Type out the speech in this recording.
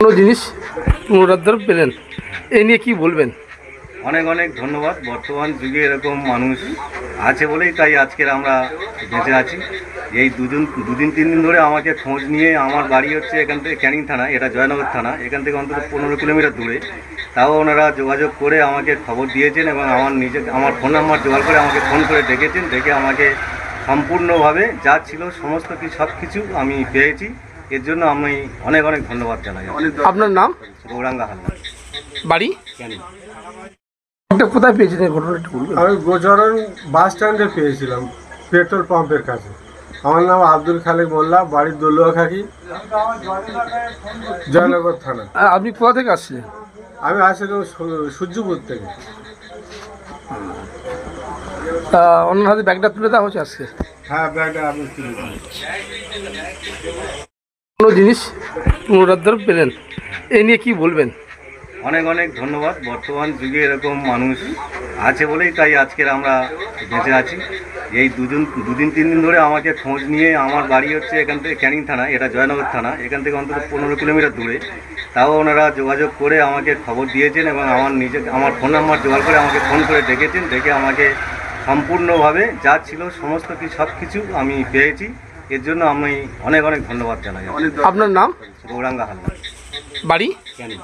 কোনো জিনিস পুনরুদ্ধার পেলেন, এই নিয়ে কি বলবেন? অনেক অনেক ধন্যবাদ। বর্তমান যুগে এরকম মানুষ আছে বলেই তাই আজকের আমরা বেঁচে আছি। এই দুদিন 3 দিন ধরে আমাকে খোঁজ নিয়ে, আমার বাড়ি হচ্ছে এখান থেকে ক্যানিং থানা, এটা জয়নগর থানা, এখান থেকে অন্তত 15 কিলোমিটার দূরে। তাও ওনারা যোগাযোগ করে আমাকে খবর দিয়েছেন এবং আমার ফোন নাম্বার জোগাড় করে আমাকে ফোন করে ডেকেছেন। ডেকে আমাকে সম্পূর্ণভাবে যা ছিল সমস্ত সব কিছু আমি পেয়েছি। এর জন্য আমি অনেক অনেক ধন্যবাদ জানাই। আপনার নাম? গৌরাঙ্গা হালদার, বাড়ি ক্যানিং। এটা কোথায় পেয়েছিলেন ঘটনাটা বলবেন? আমি গোচরণ বাস স্ট্যান্ডে পেয়েছিলাম, পেট্রোল পাম্পের কাছে। আমার নাম আব্দুল খালেক মোল্লা, বাড়ির দলুয়াখাকি, জয়নগর থানা। আপনি কোথা থেকে আসছিলেন? আমি আসছিলাম সূর্যপুর থেকে। অন্য হাতে ব্যাগটা তুলে দেওয়া হচ্ছে আজকে। হ্যাঁ, ব্যাগটা আমি তুলে দিই। কোনো জিনিস পুনরুদ্ধার পেলেন, এই নিয়ে কি বলবেন? অনেক অনেক ধন্যবাদ। বর্তমান যুগে এরকম মানুষ আছে বলেই তাই আজকের আমরা বেঁচে আছি। এই দুদিন 3 দিন ধরে আমাকে খোঁজ নিয়ে, আমার বাড়ি হচ্ছে এখান থেকে ক্যানিং থানা, এটা জয়নগর থানা, এখান থেকে অন্তত 15 কিলোমিটার দূরে। তাও ওনারা যোগাযোগ করে আমাকে খবর দিয়েছেন এবং আমার ফোন নাম্বার জোগাড় করে আমাকে ফোন করে ডেকেছেন। ডেকে আমাকে সম্পূর্ণভাবে যা ছিল সমস্ত সব কিছু আমি পেয়েছি। এর জন্য আমি অনেক অনেক ধন্যবাদ জানাই। আপনার নাম? গৌরাঙ্গা হালদার, বাড়ি? ক্যানিং।